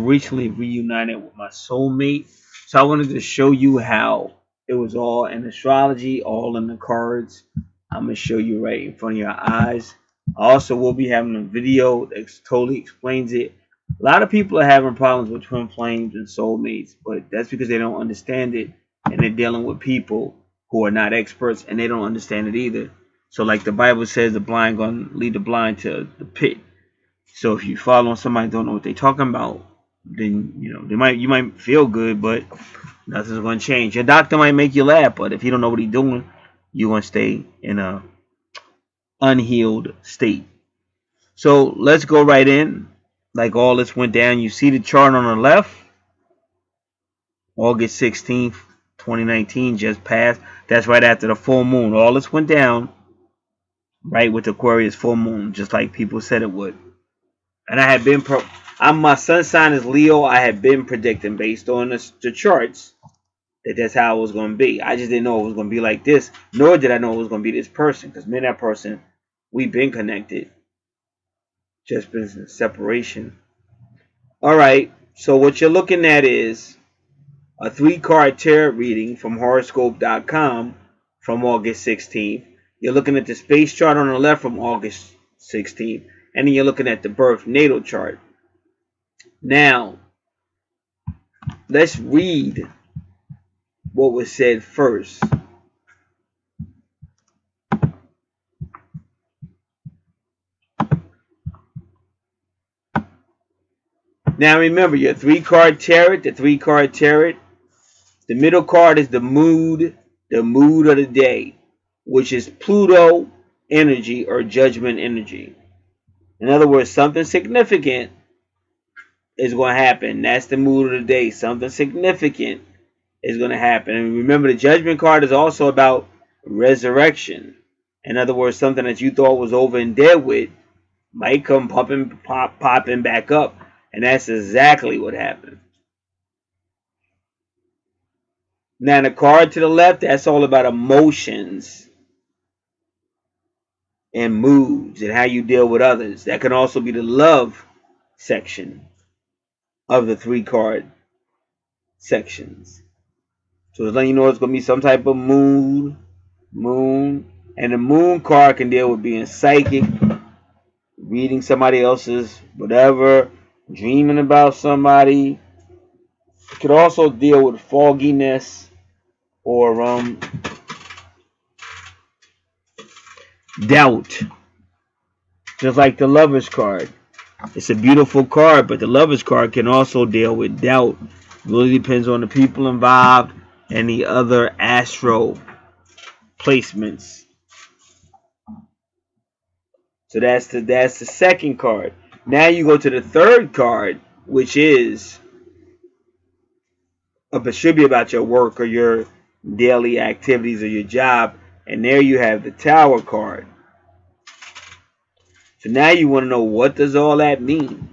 recently reunited with my soulmate. So I wanted to show you how it was all in astrology, all in the cards. I'm gonna show you right in front of your eyes. Also, we'll be having a video that totally explains it. A lot of people are having problems with twin flames and soulmates, but that's because they don't understand it, and they're dealing with people who are not experts, and they don't understand it either. So, like the Bible says, the blind gonna lead the blind to the pit. So if you follow somebody don't know what they're talking about, then you might feel good, but nothing's gonna change. Your doctor might make you laugh, but if you don't know what he's doing, you're gonna stay in a unhealed state. So let's go right in. Like all this went down. You see the chart on the left, August 16th, 2019 just passed. That's right after the full moon. All this went down right with Aquarius full moon, just like people said it would. And I had been my sun sign is Leo. I had been predicting based on the charts that's how it was going to be. I just didn't know it was going to be like this, nor did I know it was going to be this person. Because me and that person, we've been connected, just been separation. All right. So what you're looking at is a 3-card tarot reading from horoscope.com from August 16th. You're looking at the space chart on the left from August 16th, and then you're looking at the birth natal chart. Now, let's read what was said first. Now remember, your 3-card tarot, the 3-card tarot, the middle card is the mood of the day, which is Pluto energy or judgment energy. In other words, something significant is going to happen. That's the mood of the day. Something significant is going to happen. And remember, the judgment card is also about resurrection. In other words, something that you thought was over and dead with might come popping back up. And that's exactly what happened. Now, the card to the left, that's all about emotions and moods and how you deal with others. That can also be the love section of the 3-card sections. So it's letting you know it's going to be some type of moon. And the moon card can deal with being psychic, reading somebody else's whatever, dreaming about somebody. It could also deal with fogginess or doubt. Just like the Lover's card. It's a beautiful card, but the Lover's card can also deal with doubt. It really depends on the people involved and the other astro placements. So that's the second card. Now you go to the third card, which is should be about your work or your daily activities or your job. And there you have the Tower card. So now you want to know, what does all that mean?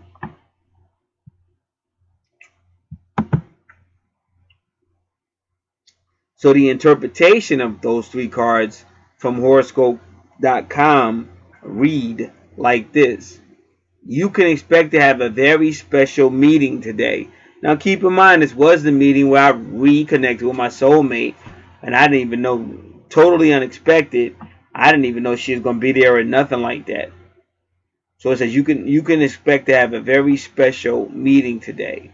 So the interpretation of those 3 cards from horoscope.com read like this. You can expect to have a very special meeting today. Now keep in mind, this was the meeting where I reconnected with my soulmate, and I didn't even know, totally unexpected. I didn't even know she was going to be there or nothing like that. So it says you can expect to have a very special meeting today.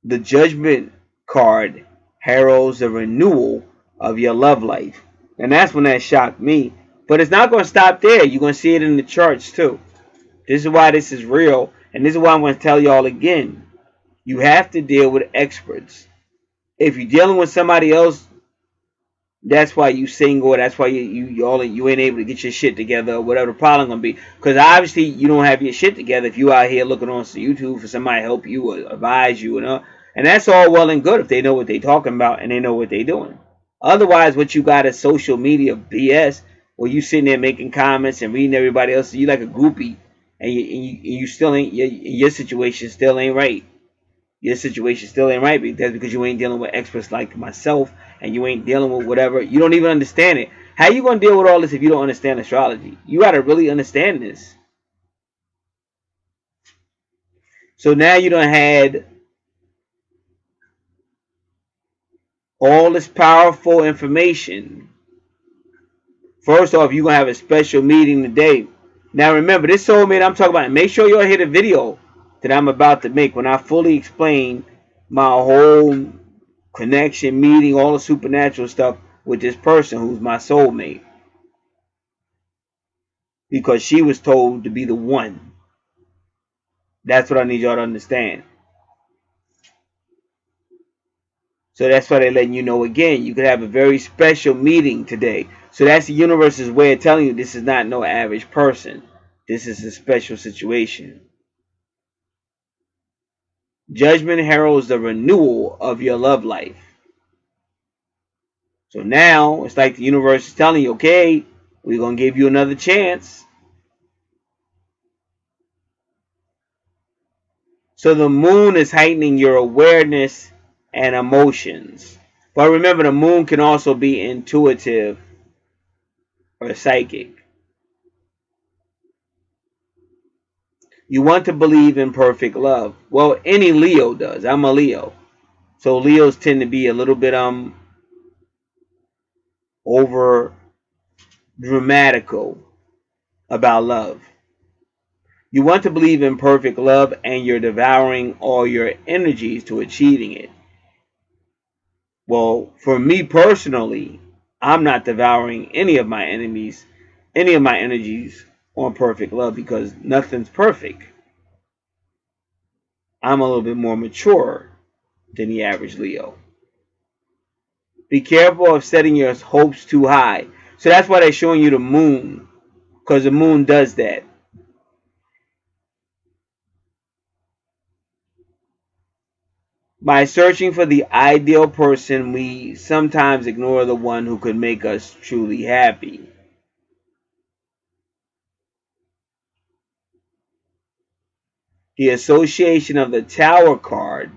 The Judgment card heralds the renewal of your love life. And that's when that shocked me. But it's not going to stop there. You're going to see it in the charts too. This is why this is real. And this is why I'm going to tell y'all again. You have to deal with experts. If you're dealing with somebody else, that's why you single. That's why you ain't able to get your shit together or whatever the problem gonna be. Because obviously you don't have your shit together if you out here looking on YouTube for somebody to help you or advise you, and that's all well and good if they know what they talking about and they know what they doing. Otherwise, what you got is social media BS where you sitting there making comments and reading everybody else. You like a groupie, and you still ain't your situation still ain't right. Your situation still ain't right because you ain't dealing with experts like myself, and you ain't dealing with whatever. You don't even understand it. How you gonna deal with all this if you don't understand astrology? You gotta really understand this. So now you done had all this powerful information. First off, you're going to have a special meeting today. Now remember, this soulmate I'm talking about, make sure y'all hear the video that I'm about to make when I fully explain my whole connection, meeting, all the supernatural stuff with this person who's my soulmate. Because she was told to be the one. That's what I need y'all to understand. So that's why they're letting you know again, you could have a very special meeting today. So that's the universe's way of telling you this is not no average person. This is a special situation. Judgment heralds the renewal of your love life. So now it's like the universe is telling you, okay, we're going to give you another chance. So the moon is heightening your awareness and emotions. But remember, the moon can also be intuitive or psychic. You want to believe in perfect love. Well, any Leo does. I'm a Leo. So Leos tend to be a little bit over dramatical about love. You want to believe in perfect love and you're devouring all your energies to achieving it. Well, for me personally, I'm not devouring any of my energies on perfect love because nothing's perfect. I'm a little bit more mature than the average Leo. Be careful of setting your hopes too high. So that's why they're showing you the moon, because the moon does that. By searching for the ideal person, we sometimes ignore the one who could make us truly happy. The association of the Tower card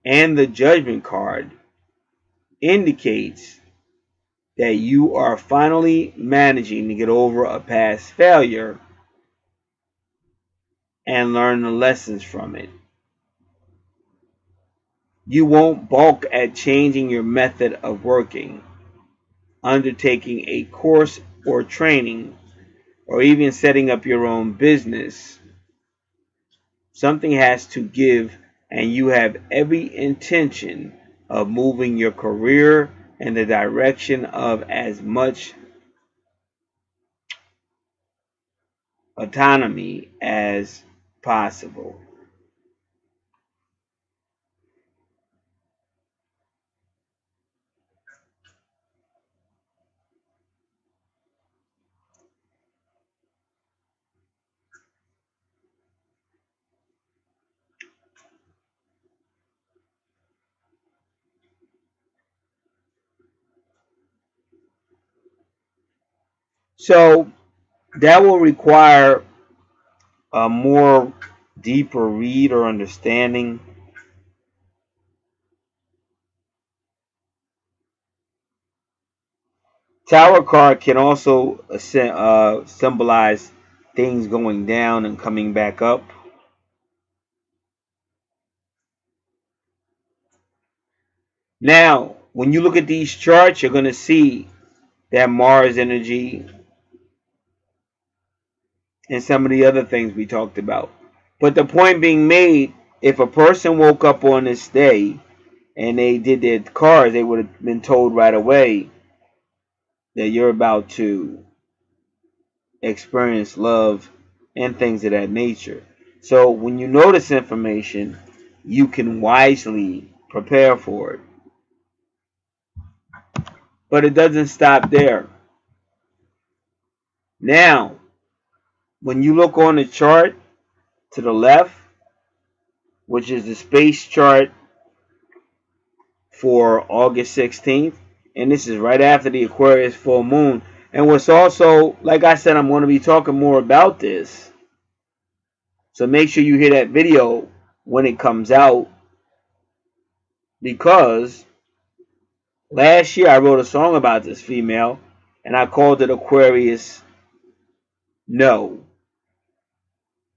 and the Judgment card indicates that you are finally managing to get over a past failure and learn the lessons from it. You won't balk at changing your method of working, undertaking a course or training, or even setting up your own business. Something has to give, and you have every intention of moving your career in the direction of as much autonomy as possible. So that will require a more deeper read or understanding. Tower card can also symbolize things going down and coming back up. Now, when you look at these charts, you're going to see that Mars energy and some of the other things we talked about. But the point being made, if a person woke up on this day and they did their cards, they would have been told right away that you're about to experience love and things of that nature. So when you know this information, you can wisely prepare for it. But it doesn't stop there. Now, when you look on the chart to the left, which is the space chart for August 16th, and this is right after the Aquarius full moon. And what's also, like I said, I'm going to be talking more about this. So make sure you hear that video when it comes out, because last year I wrote a song about this female and I called it Aquarius No.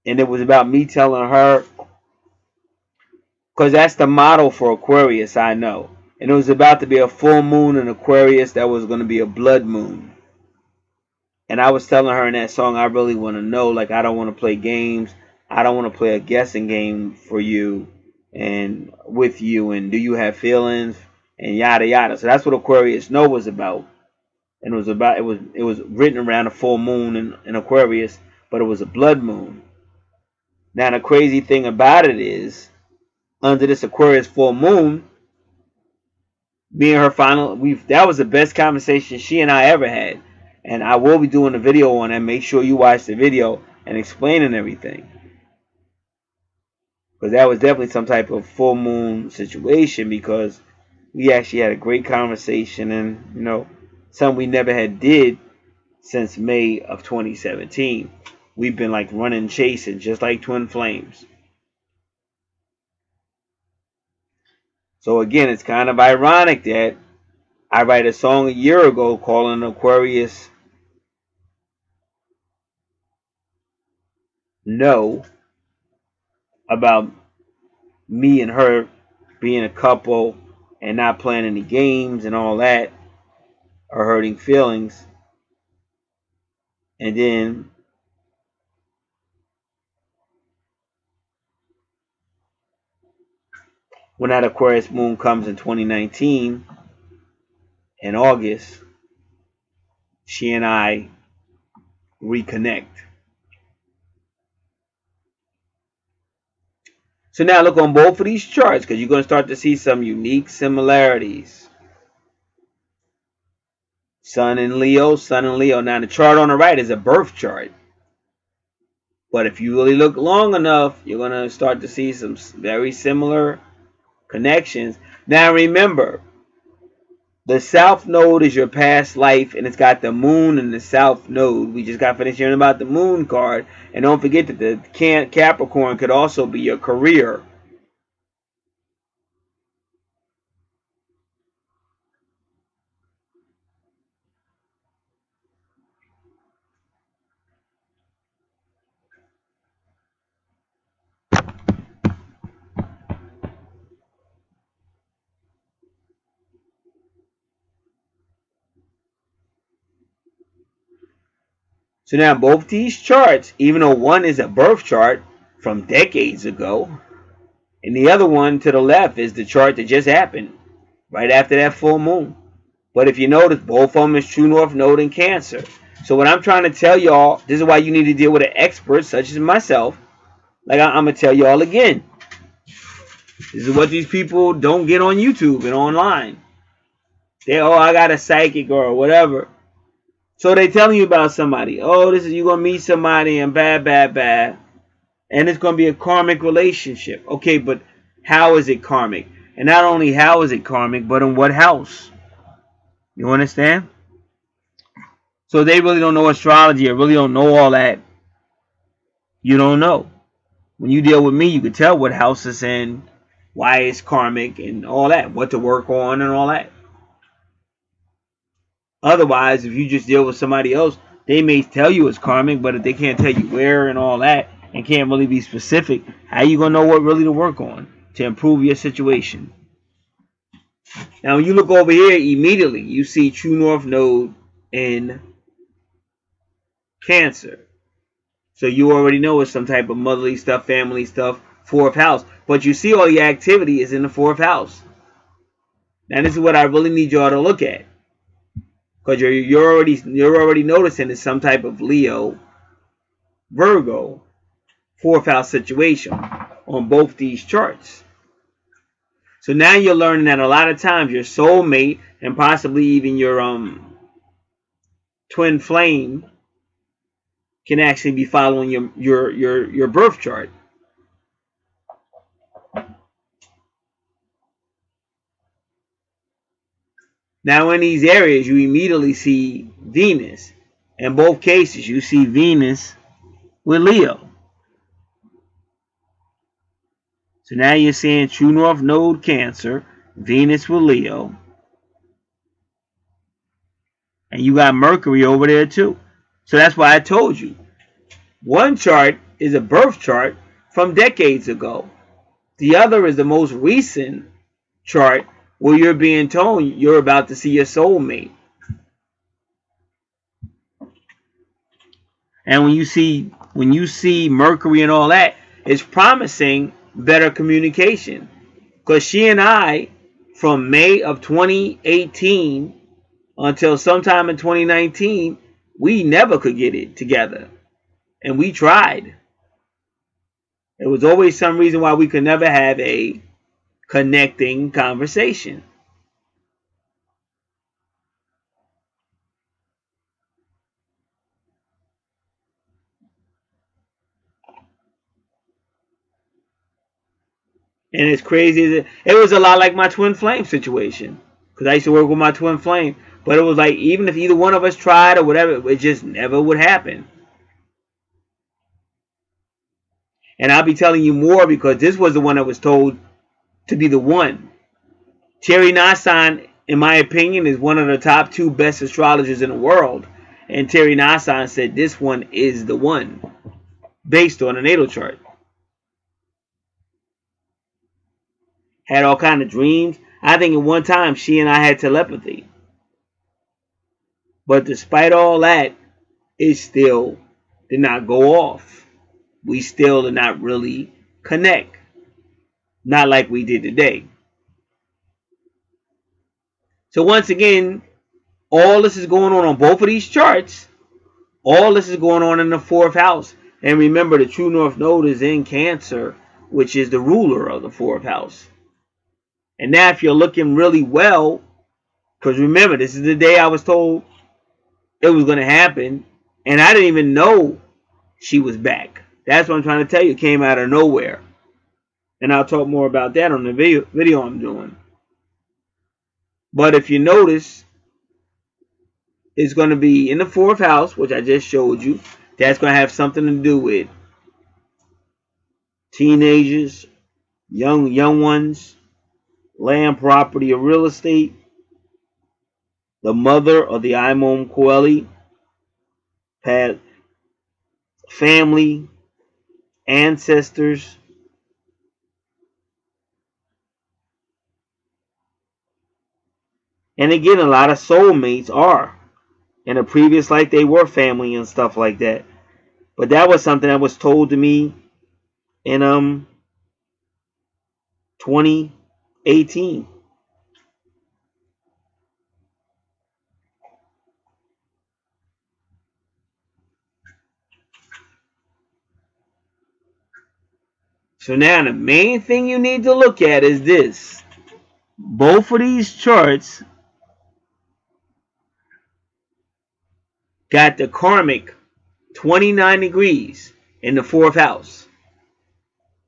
And it was about me telling her because that's the model for Aquarius, I know. And it was about to be a full moon in Aquarius that was going to be a blood moon. And I was telling her in that song, I really want to know, like, I don't want to play games. I don't want to play a guessing game for you and with you. And do you have feelings? And yada yada. So that's what Aquarius No was about. And it was written around a full moon in Aquarius, but it was a blood moon. Now the crazy thing about it is, under this Aquarius full moon, me and her that was the best conversation she and I ever had. And I will be doing a video on that. Make sure you watch the video and explaining everything. Because that was definitely some type of full moon situation, because we actually had a great conversation, and something we never had did since May of 2017. We've been like running, chasing, just like twin flames. So again, it's kind of ironic that I write a song a year ago calling Aquarius No, about me and her being a couple and not playing any games and all that, or hurting feelings. And then when that Aquarius moon comes in 2019, in August, she and I reconnect. So now look on both of these charts, because you're going to start to see some unique similarities. Sun in Leo, Sun in Leo. Now the chart on the right is a birth chart. But if you really look long enough, you're going to start to see some very similar connections. Now remember, the South Node is your past life, and it's got the moon in the South Node. We just got finished hearing about the moon card. And don't forget that the Capricorn could also be your career. So now both these charts, even though one is a birth chart from decades ago, and the other one to the left is the chart that just happened right after that full moon. But if you notice, both of them is true north node in Cancer. So what I'm trying to tell y'all, this is why you need to deal with an expert such as myself. Like I'm going to tell y'all again. This is what these people don't get on YouTube and online. I got a psychic or whatever. So they telling you about somebody. Oh, you're going to meet somebody and bad. And it's going to be a karmic relationship. Okay, but how is it karmic? And not only how is it karmic, but in what house? You understand? So they really don't know astrology or really don't know all that. You don't know. When you deal with me, you can tell what house it's in, why it's karmic, and all that. What to work on and all that. Otherwise, if you just deal with somebody else, they may tell you it's karmic, but if they can't tell you where and all that, and can't really be specific, how you going to know what really to work on to improve your situation? Now, when you look over here, immediately, you see True North Node in Cancer. So you already know it's some type of motherly stuff, family stuff, 4th house. But you see all the activity is in the 4th house. Now, this is what I really need y'all to look at. Because you're already noticing it's some type of Leo, Virgo, 4th house situation on both these charts. So now you're learning that a lot of times your soulmate and possibly even your twin flame can actually be following your birth chart. Now in these areas you immediately see Venus. In both cases you see Venus with Leo. So now you're seeing True North Node Cancer, Venus with Leo. And you got Mercury over there too. So that's why I told you. One chart is a birth chart from decades ago. The other is the most recent chart where you're being told you're about to see your soulmate. And when you see Mercury and all that, it's promising better communication. Because she and I, from May of 2018 until sometime in 2019, we never could get it together. And we tried. There was always some reason why we could never have a connecting conversation. And it's crazy. It was a lot like my twin flame situation. Because I used to work with my twin flame. But it was like, even if either one of us tried or whatever, it just never would happen. And I'll be telling you more because this was the one that was told to be the one. Terry Nassan, in my opinion, is one of the top 2 best astrologers in the world. And Terry Nassan said this one is the one, based on a natal chart. Had all kind of dreams. I think at one time she and I had telepathy. But despite all that, it still did not go off. We still did not really connect. Not like we did today. So once again, all this is going on both of these charts. All this is going on in the 4th house. And remember, the true north node is in Cancer, which is the ruler of the 4th house. And now if you're looking really well, because remember, this is the day I was told it was going to happen. And I didn't even know she was back. That's what I'm trying to tell you. It came out of nowhere. And I'll talk more about that on the video I'm doing. But if you notice, it's going to be in the 4th house, which I just showed you. That's going to have something to do with teenagers, young ones, land, property, or real estate, the mother of the Imam Coeli, family, ancestors, and again, a lot of soulmates are. In a previous life, they were family and stuff like that. But that was something that was told to me in 2018. So now the main thing you need to look at is this. Both of these charts got the karmic 29 degrees in the 4th house.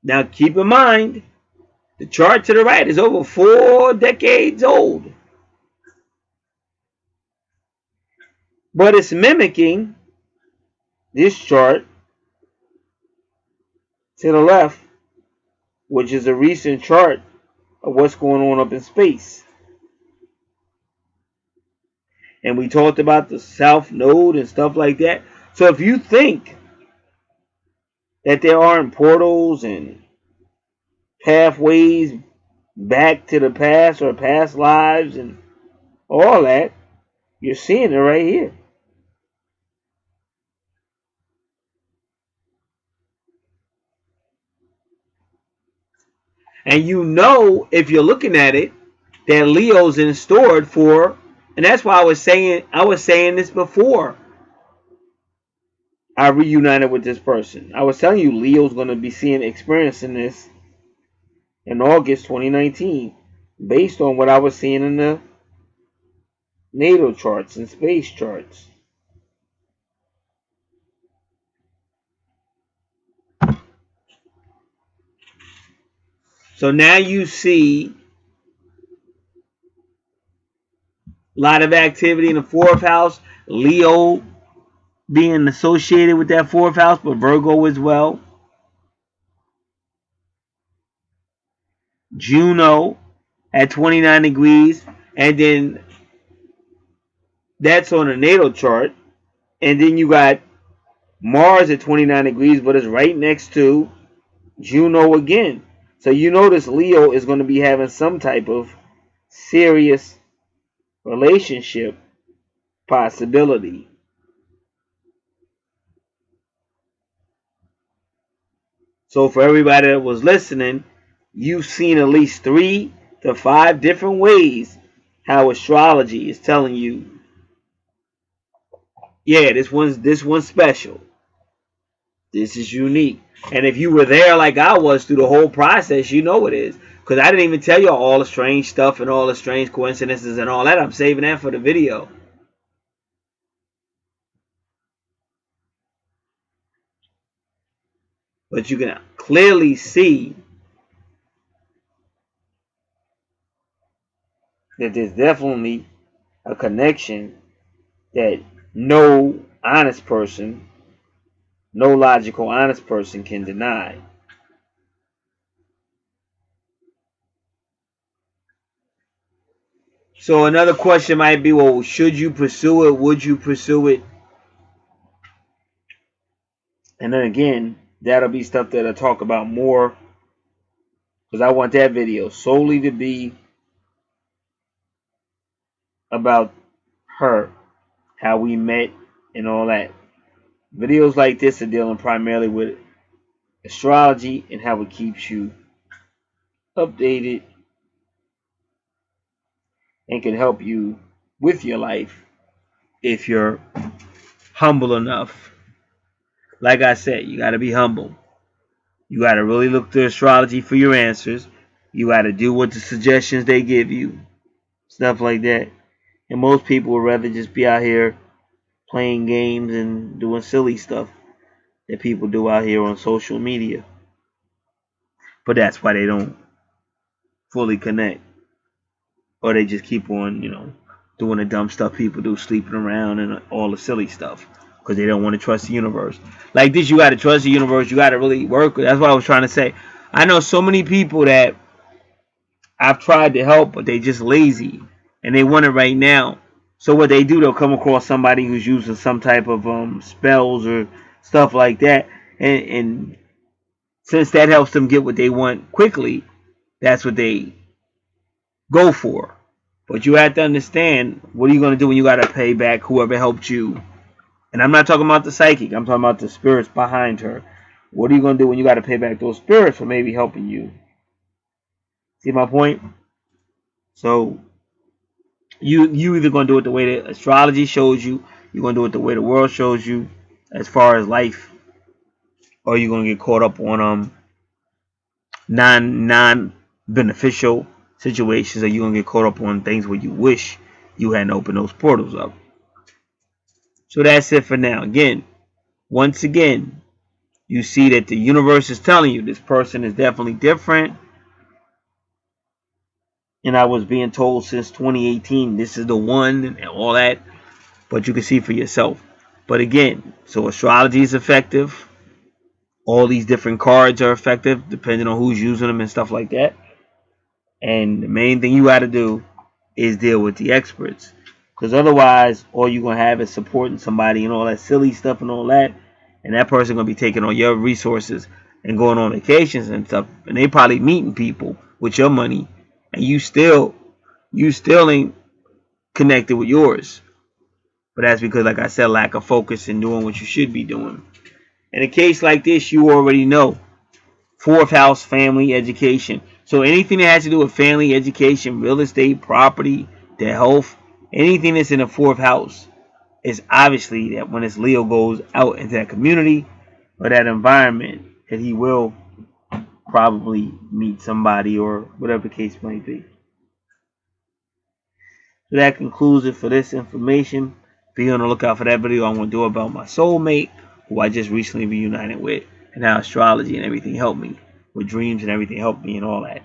Now keep in mind, the chart to the right is over 4 decades old. But it's mimicking this chart to the left, which is a recent chart of what's going on up in space. And we talked about the South Node and stuff like that. So if you think that there aren't portals and pathways back to the past or past lives and all that, you're seeing it right here. And you know, if you're looking at it, that Leo's in stored for, and that's why I was saying this before I reunited with this person. I was telling you Leo's going to be experiencing this in August 2019 based on what I was seeing in the natal charts and space charts. So now you see a lot of activity in the 4th house. Leo being associated with that 4th house, but Virgo as well. Juno at 29 degrees. And then that's on a natal chart. And then you got Mars at 29 degrees, but it's right next to Juno again. So you notice Leo is going to be having some type of serious relationship possibility. So for everybody that was listening, you've seen at least 3 to 5 different ways how astrology is telling you, yeah, this one's special. This is unique. And if you were there like I was through the whole process, you know it is. Because I didn't even tell you all the strange stuff and all the strange coincidences and all that. I'm saving that for the video. But you can clearly see that there's definitely a connection that no honest person, no logical honest person can deny. So another question might be, well, should you pursue it? Would you pursue it? And then again, that'll be stuff that I'll talk about more, because I want that video solely to be about her, how we met, and all that. Videos like this are dealing primarily with astrology and how it keeps you updated and can help you with your life if you're humble enough. Like I said, you got to be humble. You got to really look to astrology for your answers. You got to do what the suggestions they give you, stuff like that. And most people would rather just be out here playing games and doing silly stuff that people do out here on social media. But that's why they don't fully connect. Or they just keep on, doing the dumb stuff people do, sleeping around and all the silly stuff. Because they don't want to trust the universe. Like this, you got to trust the universe. You got to really work with it. That's what I was trying to say. I know so many people that I've tried to help, but they just lazy. And they want it right now. So what they do, they'll come across somebody who's using some type of spells or stuff like that. And since that helps them get what they want quickly, that's what they go for. But you have to understand, what are you going to do when you got to pay back whoever helped you? And I'm not talking about the psychic. I'm talking about the spirits behind her. What are you going to do when you got to pay back those spirits for maybe helping you? See my point? So you either going to do it the way that astrology shows you, you're going to do it the way the world shows you as far as life, or you're going to get caught up on non beneficial situations, or you're going to get caught up on things where you wish you hadn't opened those portals up. So that's it for now. Once again, you see that the universe is telling you this person is definitely different. And I was being told since 2018, this is the one and all that. But you can see for yourself. But again, so astrology is effective. All these different cards are effective depending on who's using them and stuff like that. And the main thing you got to do is deal with the experts. Because otherwise, all you're going to have is supporting somebody and all that silly stuff and all that. And that person going to be taking all your resources and going on vacations and stuff. And they probably meeting people with your money. And you still ain't connected with yours. But that's because, like I said, lack of focus in doing what you should be doing. In a case like this, you already know. 4th house, family, education. So anything that has to do with family, education, real estate, property, their health, anything that's in the 4th house is obviously that when this Leo goes out into that community or that environment, that he will probably meet somebody or whatever the case might be. So that concludes it for this information. Be on the lookout for that video I'm going to do about my soulmate, who I just recently reunited with, and how astrology and everything helped me with dreams and everything helped me and all that.